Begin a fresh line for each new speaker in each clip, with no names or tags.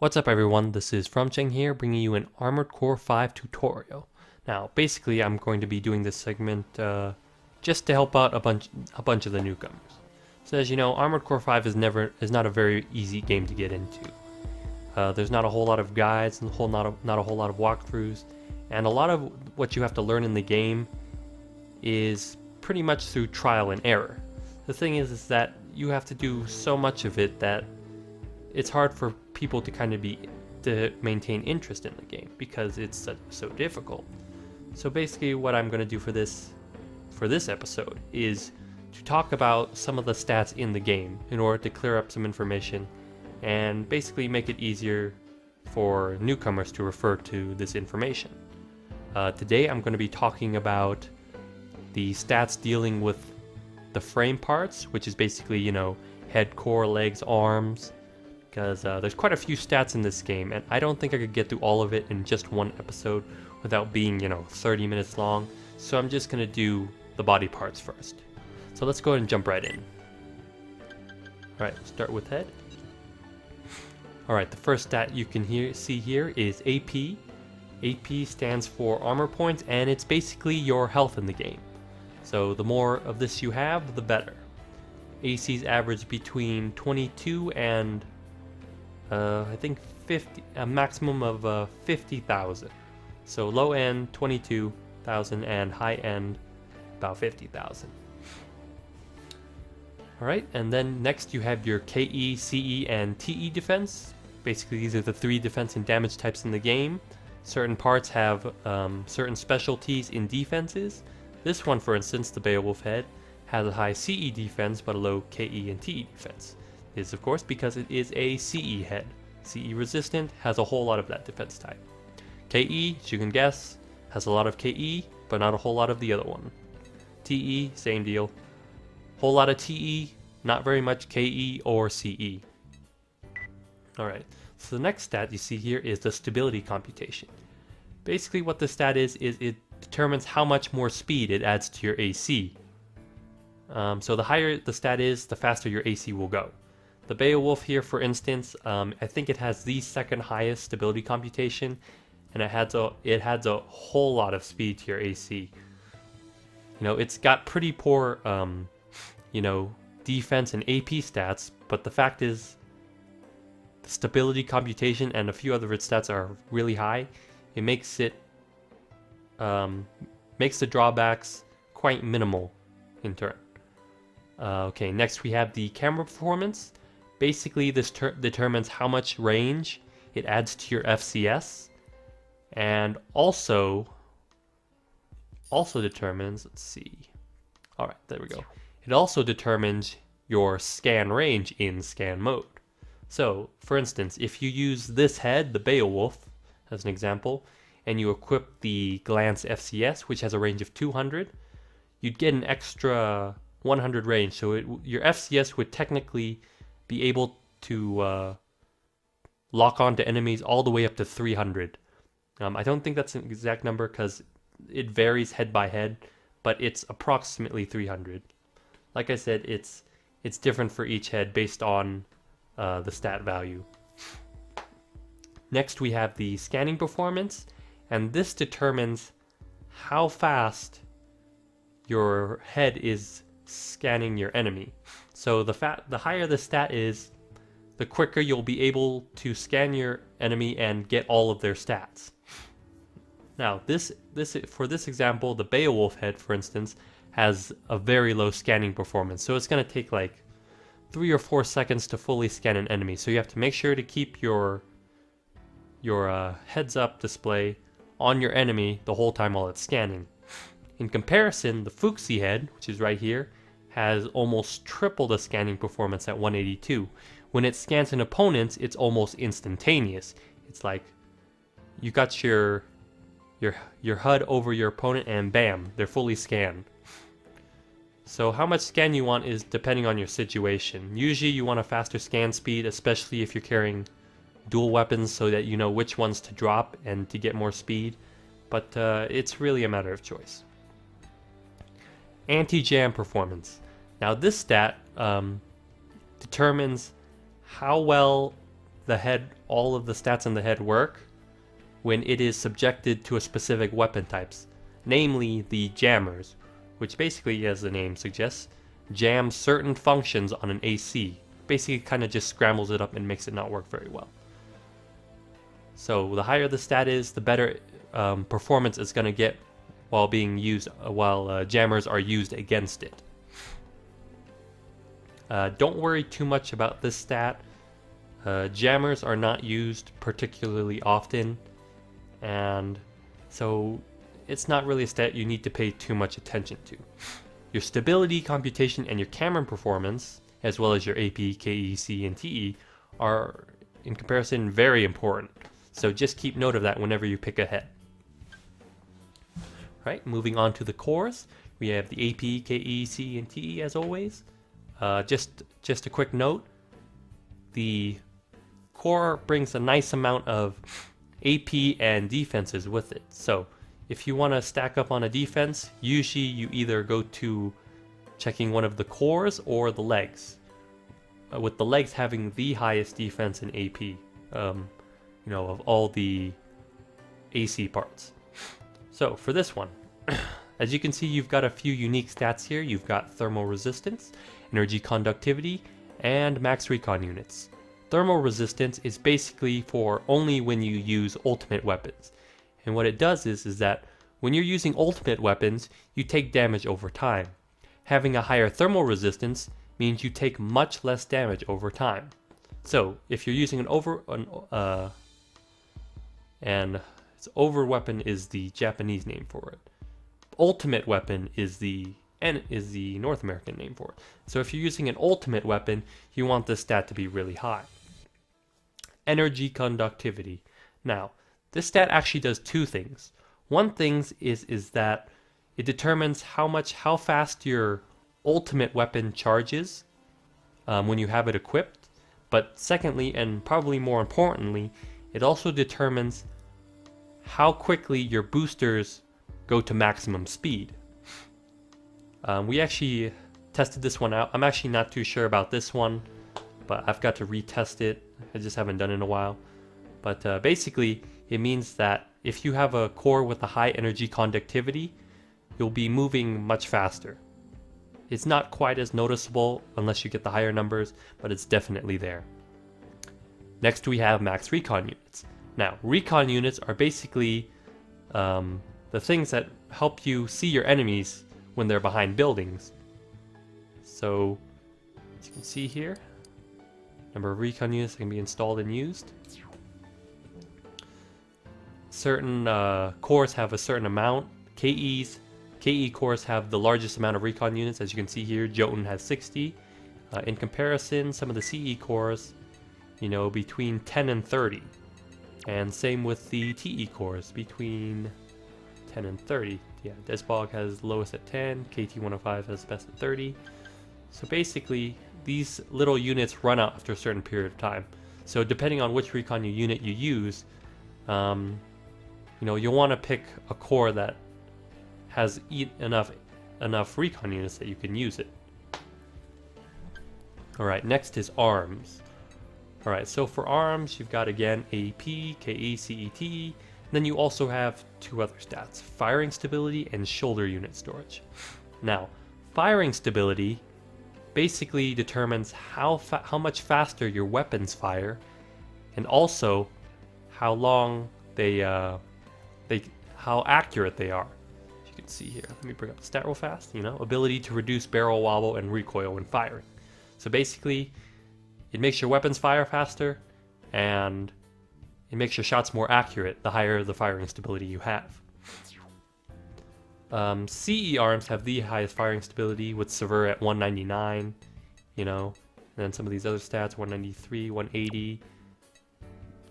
What's up everyone, this is FromCheng here, bringing you an Armored Core 5 tutorial. Now, basically I'm going to be doing this segment just to help out a bunch of the newcomers. So as you know, Armored Core 5 is not a very easy game to get into. There's not a whole lot of guides, and not a whole lot of walkthroughs, and a lot of what you have to learn in the game is pretty much through trial and error. The thing is that you have to do so much of it that it's hard for people to maintain interest in the game because it's so difficult. So basically what I'm going to do for this episode is to talk about some of the stats in the game in order to clear up some information and basically make it easier for newcomers to refer to this information. Today I'm going to be talking about the stats dealing with the frame parts, which is basically, head, core, legs, arms, because there's quite a few stats in this game, and I don't think I could get through all of it in just one episode without being, 30 minutes long, so I'm just going to do the body parts first. So let's go ahead and jump right in. Alright, start with head. Alright, the first stat you can see here is AP. AP stands for armor points, and it's basically your health in the game. So the more of this you have, the better. AC's average between 22 and I think 50, a maximum of 50,000. So low end 22,000 and high end about 50,000. Alright, and then next you have your KE, CE, and TE defense. Basically these are the three defense and damage types in the game. Certain parts have certain specialties in defenses. This one, for instance, the Beowulf head, has a high CE defense but a low KE and TE defense. This is of course because it is a CE head. CE resistant, has a whole lot of that defense type. KE, as you can guess, has a lot of KE, but not a whole lot of the other one. TE, same deal. Whole lot of TE, not very much KE or CE. Alright, so the next stat you see here is the stability computation. Basically what the stat is it determines how much more speed it adds to your AC. So the higher the stat is, the faster your AC will go. The Beowulf here, for instance, I think it has the second highest stability computation, and it adds a whole lot of speed to your AC. It's got pretty poor, defense and AP stats, but the fact is, the stability computation and a few other of its stats are really high. It makes the drawbacks quite minimal in turn. Okay, next we have the camera performance. Basically, this determines how much range it adds to your FCS, and also determines, let's see, alright, there we go. It also determines your scan range in scan mode. So, for instance, if you use this head, the Beowulf, as an example, and you equip the Glance FCS, which has a range of 200, you'd get an extra 100 range, so your FCS would technically be able to lock on to enemies all the way up to 300. I don't think that's an exact number because it varies head by head, but it's approximately 300. Like I said, it's different for each head based on the stat value. Next we have the scanning performance, and this determines how fast your head is scanning your enemy. So the higher the stat is, the quicker you'll be able to scan your enemy and get all of their stats. Now, for this example, the Beowulf head, for instance, has a very low scanning performance, so it's going to take like 3 or 4 seconds to fully scan an enemy. So you have to make sure to keep your heads up display on your enemy the whole time while it's scanning. In comparison, the Fuxi head, which is right here, has almost triple the scanning performance at 182. When it scans an opponent, it's almost instantaneous. It's like you got your HUD over your opponent and bam, they're fully scanned. So how much scan you want is depending on your situation. Usually you want a faster scan speed, especially if you're carrying dual weapons so that you know which ones to drop and to get more speed. But it's really a matter of choice. Anti-jam performance. Now this stat determines how well the head, all of the stats in the head work when it is subjected to a specific weapon types, namely the jammers, which basically, as the name suggests, jams certain functions on an AC. Basically kind of just scrambles it up and makes it not work very well. So the higher the stat is, the better performance it's going to get while being used, while jammers are used against it. Don't worry too much about this stat. Jammers are not used particularly often, and so it's not really a stat you need to pay too much attention to. Your stability, computation, and your camera performance, as well as your AP, KE, C, and TE, are in comparison very important. So just keep note of that whenever you pick a head. Right, moving on to the cores, we have the AP, KE, C, and TE as always. Just a quick note, the core brings a nice amount of AP and defenses with it. So if you want to stack up on a defense, usually you either go to checking one of the cores or the legs, with the legs having the highest defense in AP, of all the AC parts. So for this one, as you can see, you've got a few unique stats here. You've got thermal resistance, energy conductivity, and max recon units. Thermal resistance is basically for only when you use ultimate weapons. And what it does is that when you're using ultimate weapons, you take damage over time. Having a higher thermal resistance means you take much less damage over time. So if you're using and over weapon is the Japanese name for it. Ultimate weapon is the North American name for it. So if you're using an ultimate weapon, you want this stat to be really high. Energy conductivity. Now, this stat actually does two things. One thing is that it determines how fast your ultimate weapon charges when you have it equipped. But secondly, and probably more importantly, it also determines how quickly your boosters go to maximum speed. We actually tested this one out. I'm actually not too sure about this one, but I've got to retest it. I just haven't done it in a while. But basically, it means that if you have a core with a high energy conductivity, you'll be moving much faster. It's not quite as noticeable unless you get the higher numbers, but it's definitely there. Next we have max recon units. Now, recon units are basically the things that help you see your enemies when they're behind buildings. So, as you can see here, number of recon units that can be installed and used. Certain cores have a certain amount. KE cores have the largest amount of recon units, as you can see here. Jotun has 60. In comparison, some of the CE cores, between 10 and 30. And same with the TE cores, between 10 and 30. Yeah, Desbog has lowest at 10, KT-105 has best at 30. So basically, these little units run out after a certain period of time. So depending on which recon unit you use, you'll want to pick a core that has enough recon units that you can use it. Alright, next is arms. Alright, so for arms, you've got again AP, KE, CET, and then you also have two other stats, firing stability and shoulder unit storage. Now, firing stability basically determines how much faster your weapons fire, and also how long how accurate they are. As you can see here, let me bring up the stat real fast. Ability to reduce barrel wobble and recoil when firing. So basically, it makes your weapons fire faster, and it makes your shots more accurate the higher the firing stability you have. CE arms have the highest firing stability, with Sever at 199, and then some of these other stats, 193, 180.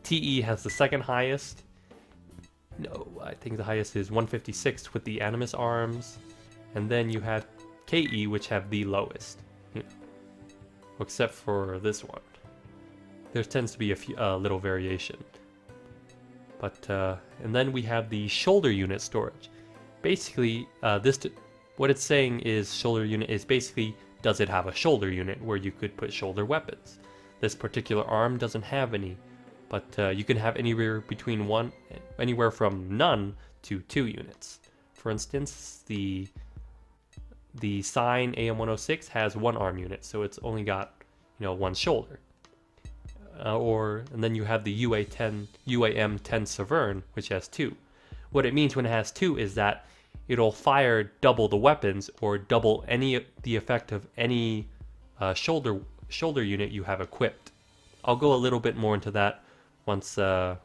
TE has the second highest. No, I think the highest is 156 with the Animus arms. And then you have KE, which have the lowest, except for this one. There tends to be a little variation. But and then we have the shoulder unit storage. Basically, what it's saying is shoulder unit is basically, does it have a shoulder unit where you could put shoulder weapons? This particular arm doesn't have any, but you can have anywhere from none to 2 units. For instance, the Sign AM106 has 1 arm unit, so it's only got 1 shoulder. And then you have the UAM10 Severn, which has 2. What it means when it has 2 is that it'll fire double the weapons or double the effect of any shoulder unit you have equipped. I'll go a little bit more into that once I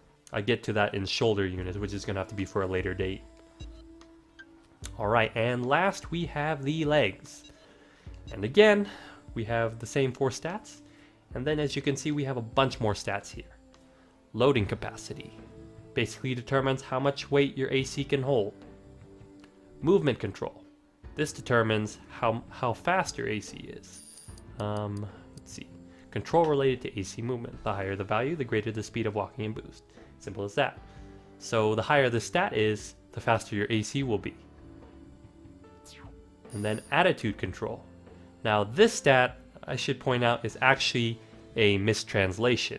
get to that in shoulder units, which is going to have to be for a later date. Alright, and last we have the legs. And again, we have the same 4 stats. And then as you can see, we have a bunch more stats here. Loading capacity basically determines how much weight your AC can hold. Movement control. This determines how fast your AC is. Let's see. Control related to AC movement. The higher the value, the greater the speed of walking and boost. Simple as that. So the higher the stat is, the faster your AC will be. And then attitude control. Now this stat, I should point out, is actually a mistranslation.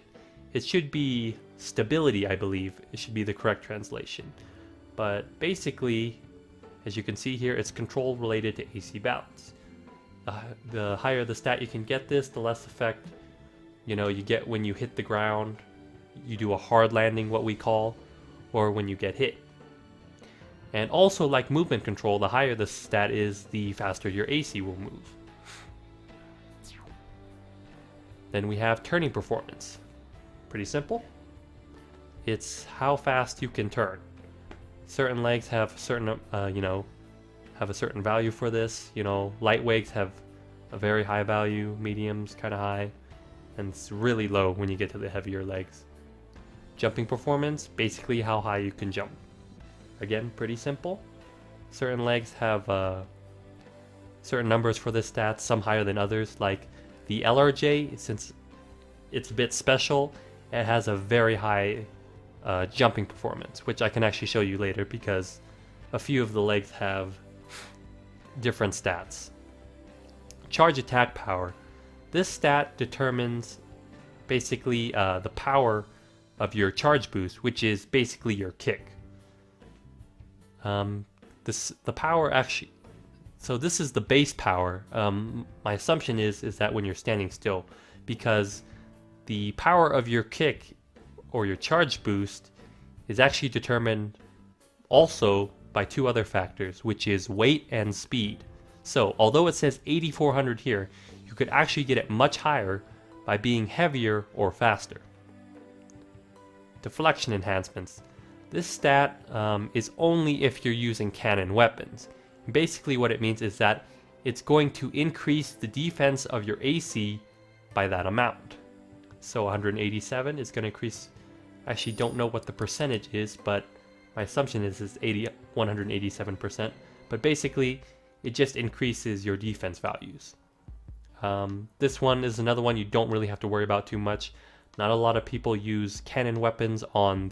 It should be stability, I believe. It should be the correct translation. But basically, as you can see here, it's control related to AC balance. The higher the stat you can get this, the less effect you get when you hit the ground. You do a hard landing, what we call, or when you get hit. And also, like movement control, the higher the stat is, the faster your AC will move. Then we have turning performance. Pretty simple. It's how fast you can turn. Certain legs have certain, have a certain value for this. Light legs have a very high value, mediums kind of high, and it's really low when you get to the heavier legs. Jumping performance, basically how high you can jump. Again, pretty simple. Certain legs have certain numbers for this stat, some higher than others. Like the LRJ, since it's a bit special, it has a very high jumping performance, which I can actually show you later because a few of the legs have different stats. Charge attack power. This stat determines basically the power of your charge boost, which is basically your kick. The power actually, so this is the base power. My assumption is that when you're standing still, because the power of your kick or your charge boost is actually determined also by 2 other factors, which is weight and speed. So although it says 8400 here, you could actually get it much higher by being heavier or faster. Deflection enhancements. This stat is only if you're using cannon weapons. Basically what it means is that it's going to increase the defense of your AC by that amount. So 187 is going to increase, I actually don't know what the percentage is, but my assumption is 187%. But basically it just increases your defense values. This one is another one you don't really have to worry about too much. Not a lot of people use cannon weapons on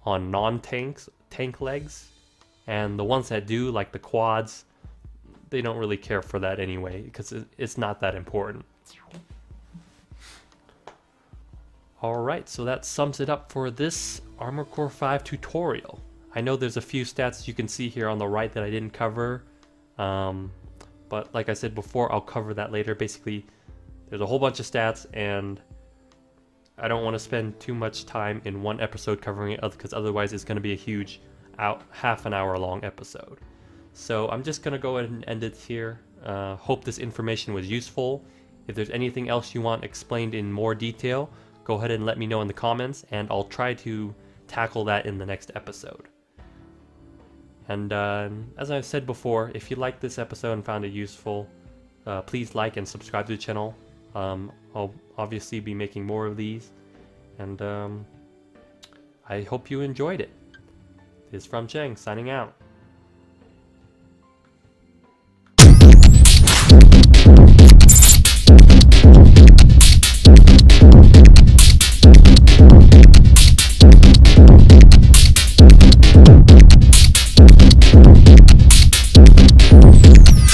non-tank legs, and the ones that do, like the quads, they don't really care for that anyway because it's not that important. Alright, so that sums it up for this Armored Core 5 tutorial. I know there's a few stats you can see here on the right that I didn't cover, but like I said before, I'll cover that later. Basically, there's a whole bunch of stats, and I don't want to spend too much time in one episode covering it because otherwise it's going to be a huge half an hour long episode. So I'm just going to go ahead and end it here. Hope this information was useful. If there's anything else you want explained in more detail, go ahead and let me know in the comments, and I'll try to tackle that in the next episode. And as I've said before, if you liked this episode and found it useful, please like and subscribe to the channel. I'll obviously be making more of these, and I hope you enjoyed it. This is From Cheng, signing out.